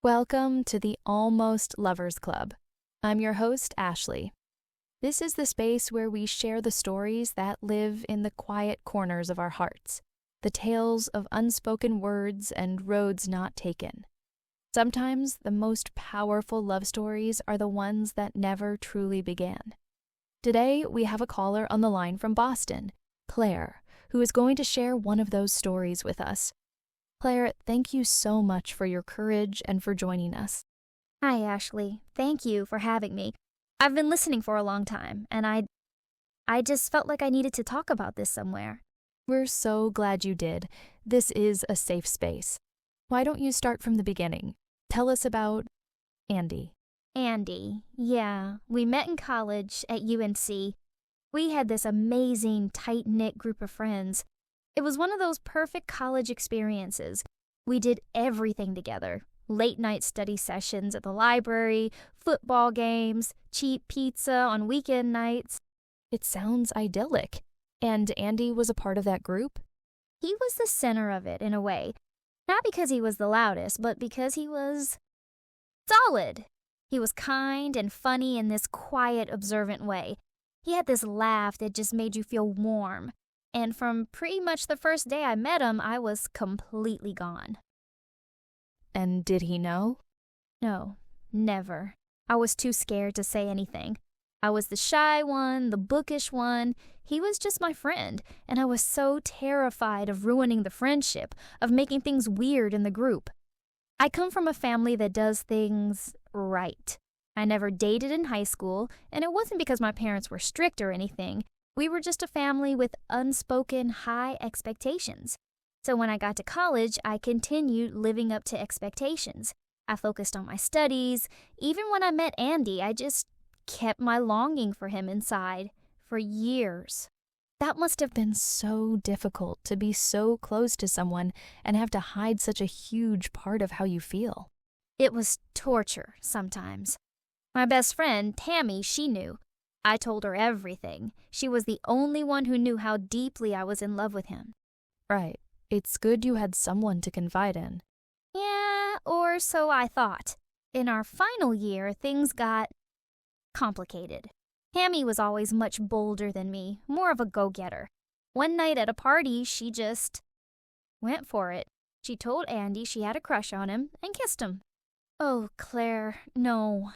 Welcome to the Almost Lovers Club. I'm your host, Ashley. This is the space where we share the stories that live in the quiet corners of our hearts, the tales of unspoken words and roads not taken. Sometimes the most powerful love stories are the ones that never truly began. Today, we have a caller on the line from Boston, Clare, who is going to share one of those stories with us. Clare, thank you so much for your courage and for joining us. Hi, Ashley. Thank you for having me. I've been listening for a long time, and I just felt like I needed to talk about this somewhere. We're so glad you did. This is a safe space. Why don't you start from the beginning? Tell us about Andy. Andy, yeah, we met in college at UNC. We had this amazing, tight-knit group of friends. It was one of those perfect college experiences. We did everything together. Late-night study sessions at the library, football games, cheap pizza on weekend nights. It sounds idyllic. And Andy was a part of that group? He was the center of it, in a way. Not because he was the loudest, but because he was solid. He was kind and funny in this quiet, observant way. He had this laugh that just made you feel warm. And from pretty much the first day I met him, I was completely gone. And did he know? No, never. I was too scared to say anything. I was the shy one, the bookish one. He was just my friend, and I was so terrified of ruining the friendship, of making things weird in the group. I come from a family that does things right. I never dated in high school, and it wasn't because my parents were strict or anything. We were just a family with unspoken high expectations. So when I got to college, I continued living up to expectations. I focused on my studies. Even when I met Andy, I just kept my longing for him inside for years. That must have been so difficult to be so close to someone and have to hide such a huge part of how you feel. It was torture sometimes. My best friend, Tammy, she knew. I told her everything. She was the only one who knew how deeply I was in love with him. Right. It's good you had someone to confide in. Yeah, or so I thought. In our final year, things got complicated. Tammy was always much bolder than me, more of a go-getter. One night at a party, she just went for it. She told Andy she had a crush on him and kissed him. Oh, Claire, no.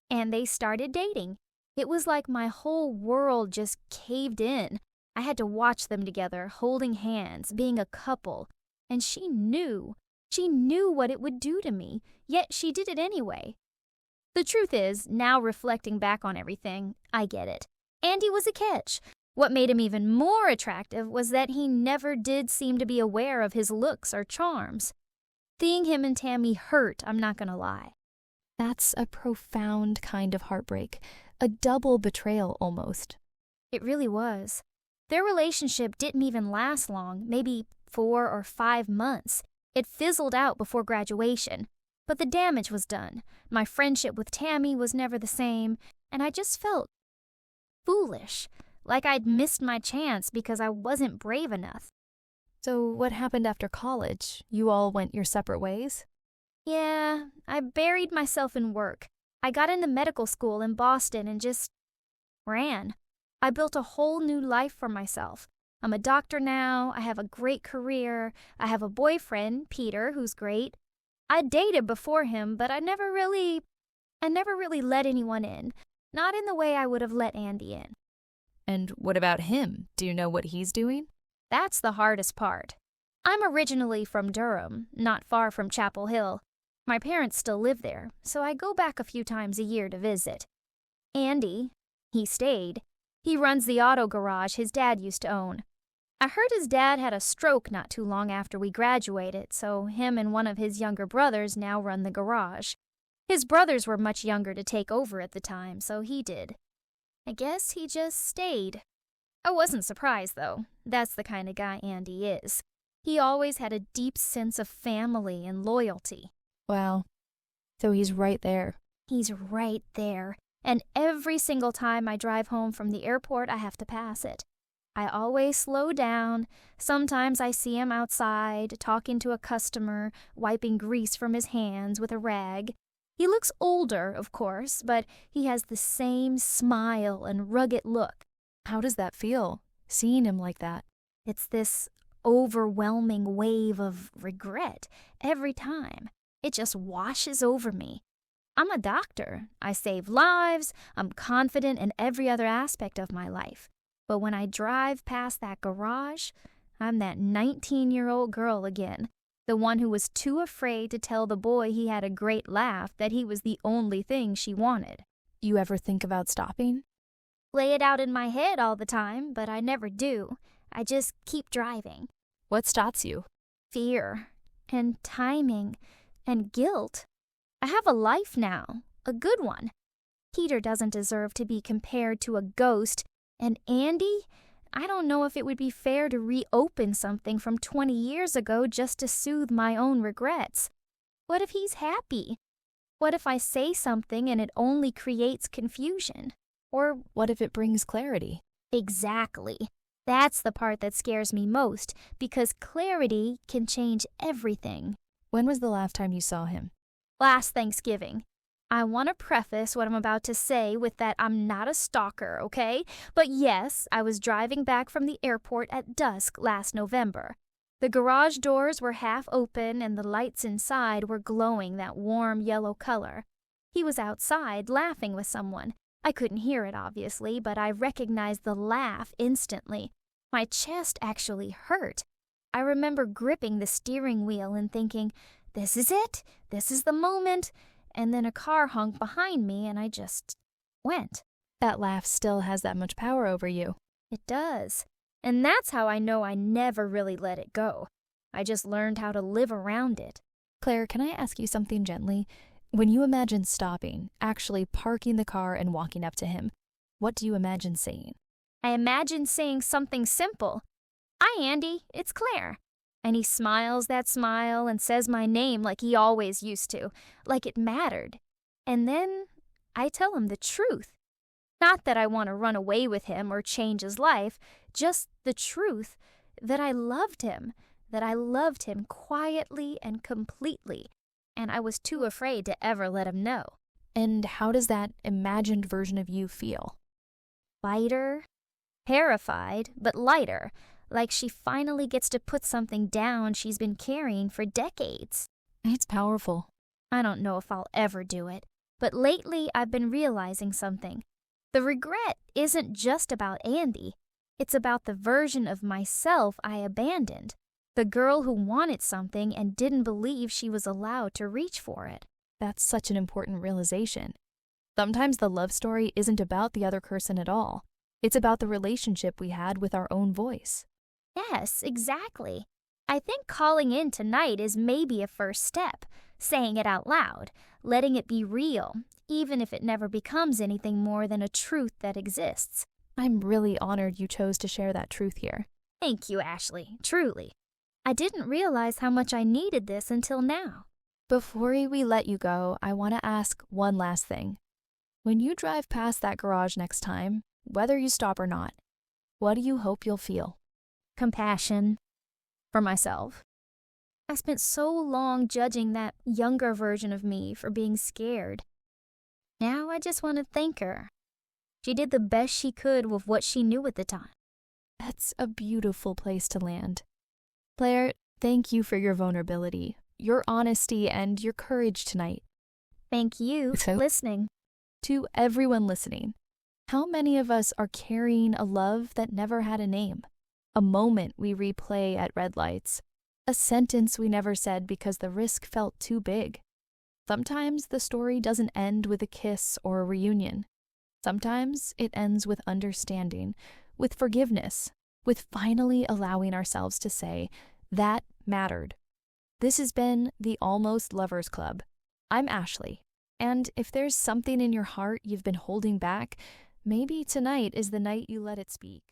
And they started dating. It was like my whole world just caved in. I had to watch them together, holding hands, being a couple. And she knew what it would do to me, yet she did it anyway. The truth is, now reflecting back on everything, I get it. Andy was a catch. What made him even more attractive was that he never did seem to be aware of his looks or charms. Seeing him and Tammy hurt, I'm not gonna lie. That's a profound kind of heartbreak. A double betrayal, almost. It really was. Their relationship didn't even last long, maybe 4 or 5 months. It fizzled out before graduation. But the damage was done. My friendship with Tammy was never the same, and I just felt foolish, like I'd missed my chance because I wasn't brave enough. So what happened after college? You all went your separate ways? Yeah, I buried myself in work. I got into medical school in Boston and just ran. I built a whole new life for myself. I'm a doctor now, I have a great career, I have a boyfriend, Peter, who's great. I dated before him, but I never really let anyone in. Not in the way I would have let Andy in. And what about him? Do you know what he's doing? That's the hardest part. I'm originally from Durham, not far from Chapel Hill. My parents still live there, so I go back a few times a year to visit. Andy, he stayed. He runs the auto garage his dad used to own. I heard his dad had a stroke not too long after we graduated, so him and one of his younger brothers now run the garage. His brothers were much younger to take over at the time, so he did. I guess he just stayed. I wasn't surprised, though. That's the kind of guy Andy is. He always had a deep sense of family and loyalty. Wow. So he's right there. He's right there. And every single time I drive home from the airport, I have to pass it. I always slow down. Sometimes I see him outside, talking to a customer, wiping grease from his hands with a rag. He looks older, of course, but he has the same smile and rugged look. How does that feel, seeing him like that? It's this overwhelming wave of regret every time. It just washes over me. I'm a doctor. I save lives. I'm confident in every other aspect of my life. But when I drive past that garage, I'm that 19-year-old girl again, the one who was too afraid to tell the boy he had a great laugh that he was the only thing she wanted. You ever think about stopping? Lay it out in my head all the time, but I never do. I just keep driving. What stops you? Fear and timing and guilt. I have a life now, a good one. Peter doesn't deserve to be compared to a ghost, and Andy, I don't know if it would be fair to reopen something from 20 years ago just to soothe my own regrets. What if he's happy? What if I say something and it only creates confusion? Or what if it brings clarity? Exactly. That's the part that scares me most, because clarity can change everything. When was the last time you saw him? Last Thanksgiving. I want to preface what I'm about to say with that I'm not a stalker, okay? But yes, I was driving back from the airport at dusk last November. The garage doors were half open and the lights inside were glowing that warm yellow color. He was outside laughing with someone. I couldn't hear it, obviously, but I recognized the laugh instantly. My chest actually hurt. I remember gripping the steering wheel and thinking, this is it. This is the moment. And then a car honked behind me and I just went. That laugh still has that much power over you. It does. And that's how I know I never really let it go. I just learned how to live around it. Claire, can I ask you something gently? When you imagine stopping, actually parking the car and walking up to him, what do you imagine saying? I imagine saying something simple. Hi, Andy, it's Claire. And he smiles that smile and says my name like he always used to, like it mattered. And then I tell him the truth. Not that I want to run away with him or change his life, just the truth that I loved him quietly and completely, and I was too afraid to ever let him know. And how does that imagined version of you feel? Lighter, terrified, but lighter. Like she finally gets to put something down she's been carrying for decades. It's powerful. I don't know if I'll ever do it, but lately I've been realizing something. The regret isn't just about Andy. It's about the version of myself I abandoned. The girl who wanted something and didn't believe she was allowed to reach for it. That's such an important realization. Sometimes the love story isn't about the other person at all. It's about the relationship we had with our own voice. Yes, exactly. I think calling in tonight is maybe a first step, saying it out loud, letting it be real, even if it never becomes anything more than a truth that exists. I'm really honored you chose to share that truth here. Thank you, Ashley, truly. I didn't realize how much I needed this until now. Before we let you go, I want to ask one last thing. When you drive past that garage next time, whether you stop or not, what do you hope you'll feel? Compassion for myself. I spent so long judging that younger version of me for being scared. Now I just want to thank her. She did the best she could with what she knew at the time. That's a beautiful place to land. Claire, thank you for your vulnerability, your honesty, and your courage tonight. Thank you for listening. To everyone listening, how many of us are carrying a love that never had a name? A moment we replay at red lights. A sentence we never said because the risk felt too big. Sometimes the story doesn't end with a kiss or a reunion. Sometimes it ends with understanding, with forgiveness, with finally allowing ourselves to say, that mattered. This has been the Almost Lovers Club. I'm Ashley, and if there's something in your heart you've been holding back, maybe tonight is the night you let it speak.